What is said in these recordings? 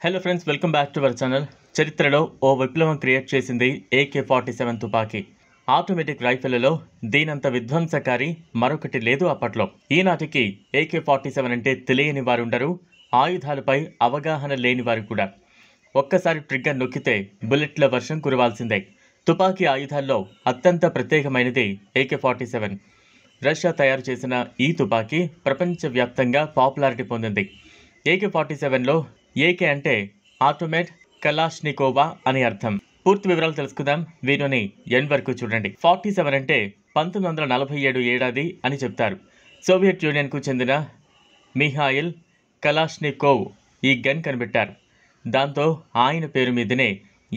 Hello friends, welcome back to our channel. చరిత్రలో ఓ విప్లవం create చేసింది AK-47 తుపాకీ. ఆటోమేటిక్ రైఫిళ్లలో దీనంత విధ్వంసకారి మరొకటి లేదు అప్పట్లో. ఈనాటికి AK-47 అంటే తెలియని వారుండరు, ఆయుధాలపై అవగాహన లేని వారు కూడా. ఒక్కసారి ట్రిగ్గర్ నొక్కితే బుల్లెట్ల వర్షం కురవాల్సిందే. తుపాకీ ఆయుధాల్లో అత్యంత ప్రత్యేకమైనది AK-47. రష్యా తయారు చేసిన ఈ తుపాకీ ప్రపంచవ్యాప్తంగా పాపులారిటీ పొందింది. AK-47లో AK అంటే ఆటోమేట్ కలాష్నికోవా అని అర్థం. పూర్తి వివరాలు తెలుసుకుందాం, వీడియోని ఎండ్ వరకు చూడండి. 47 అంటే 1947 ఏడాది అని చెప్తారు. సోవియట్ యూనియన్కు చెందిన మిఖాయిల్ కలాష్నికోవ్ ఈ గన్ కనిపెట్టారు. దాంతో ఆయన పేరు మీదనే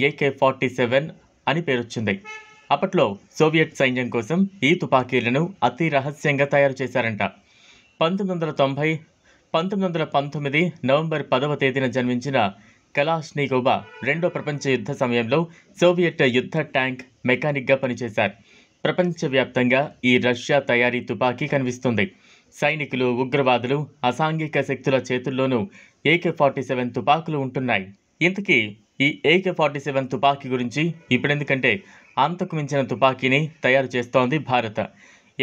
AK-47 అని పేరొచ్చింది. అప్పట్లో సోవియట్ సైన్యం కోసం ఈ తుపాకీలను అతి రహస్యంగా తయారు చేశారంట. 1919 నవంబర్ 10వ తేదీన జన్మించిన కలాష్నికోవ్ రెండో ప్రపంచ యుద్ధ సమయంలో సోవియట్ యుద్ధ ట్యాంక్ మెకానిక్గా పనిచేశారు. ప్రపంచవ్యాప్తంగా ఈ రష్యా తయారీ తుపాకీ కనిపిస్తుంది. సైనికులు, ఉగ్రవాదులు, అసాంఘిక శక్తుల చేతుల్లోనూ AK-47 తుపాకులు ఉంటున్నాయి. ఇంతకీ ఈ AK-47 తుపాకీ గురించి ఇప్పుడెందుకంటే అంతకు మించిన తుపాకీని తయారు చేస్తోంది భారత్.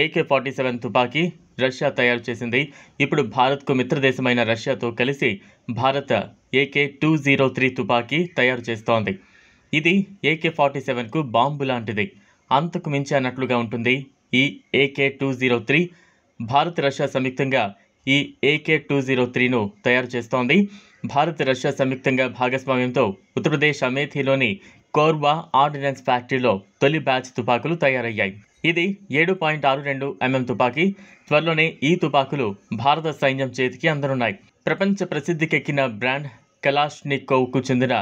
AK-47 తుపాకీ రష్యా తయారు చేసింది. ఇప్పుడు భారత్కు మిత్రదేశమైన రష్యాతో కలిసి భారత్ AK-203 తుపాకీ తయారు చేస్తోంది. ఇది AK-47కు బాంబు లాంటిది, అంతకు మించి అన్నట్లుగా ఉంటుంది ఈ AK-203. భారత్, రష్యా సంయుక్తంగా ఈ AK-203ను తయారు చేస్తోంది. భారత్, రష్యా సంయుక్తంగా భాగస్వామ్యంతో ఉత్తరప్రదేశ్ అమేథీలోని కోర్వా ఆర్డినెన్స్ ఫ్యాక్టరీలో తొలి బ్యాచ్ తుపాకులు తయారయ్యాయి. ఇది 7.62 mm తుపాకీ. త్వరలోనే ఈ తుపాకులు భారత సైన్యం చేతికి అందనున్నాయి. ప్రపంచ ప్రసిద్ధికెక్కిన బ్రాండ్ కలాష్నికోవ్కు చెందిన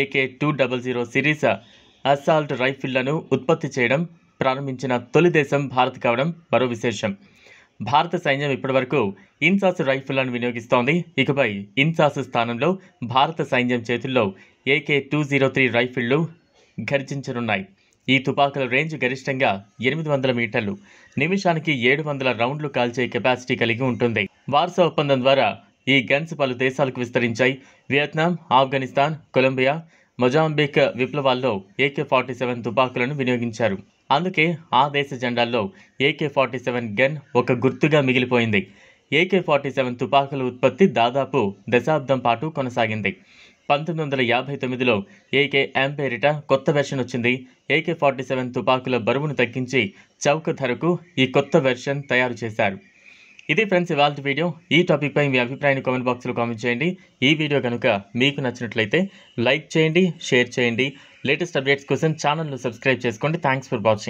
AK-200 సిరీస్ అసాల్ట్ రైఫిళ్లను ఉత్పత్తి చేయడం ప్రారంభించిన తొలి దేశం భారత్ కావడం మరో విశేషం. భారత సైన్యం ఇప్పటివరకు ఇన్సాస్ రైఫిళ్లను వినియోగిస్తోంది. ఇకపై ఇన్సాస్ స్థానంలో భారత సైన్యం చేతుల్లో AK-203 రైఫిళ్లు గర్జించనున్నాయి. ఈ తుపాకుల రేంజ్ గరిష్టంగా 800 మీటర్లు, నిమిషానికి 700 రౌండ్లు కాల్చే కెపాసిటీ కలిగి ఉంటుంది. వార్సా ఒప్పందం ద్వారా ఈ గన్స్ పలు దేశాలకు విస్తరించాయి. వియత్నాం, ఆఫ్ఘనిస్తాన్, కొలంబియా, మొజాంబిక్ విప్లవాల్లో AK-47 తుపాకులను వినియోగించారు. అందుకే ఆ దేశ జెండాల్లో AK-47 గన్ ఒక గుర్తుగా మిగిలిపోయింది. AK-47 తుపాకుల ఉత్పత్తి దాదాపు దశాబ్దం పాటు కొనసాగింది. 1959లో AK-M పేరిట కొత్త వెర్షన్ వచ్చింది. AK-47 తుపాకుల బరువును తగ్గించి చౌక ధరకు ఈ కొత్త వెర్షన్ తయారు చేశారు. ఇది ఫ్రెండ్స్ ఇవాల్టి వీడియో. ఈ టాపిక్ పై మీ అభిప్రాయాన్ని కామెంట్ బాక్స్లో కామెంట్ చేయండి. ఈ వీడియో కనుక మీకు నచ్చినట్లయితే లైక్ చేయండి, షేర్ చేయండి. లేటెస్ట్ అప్డేట్స్ కోసం ఛానల్ను సబ్స్క్రైబ్ చేసుకోండి. Thanks for watching.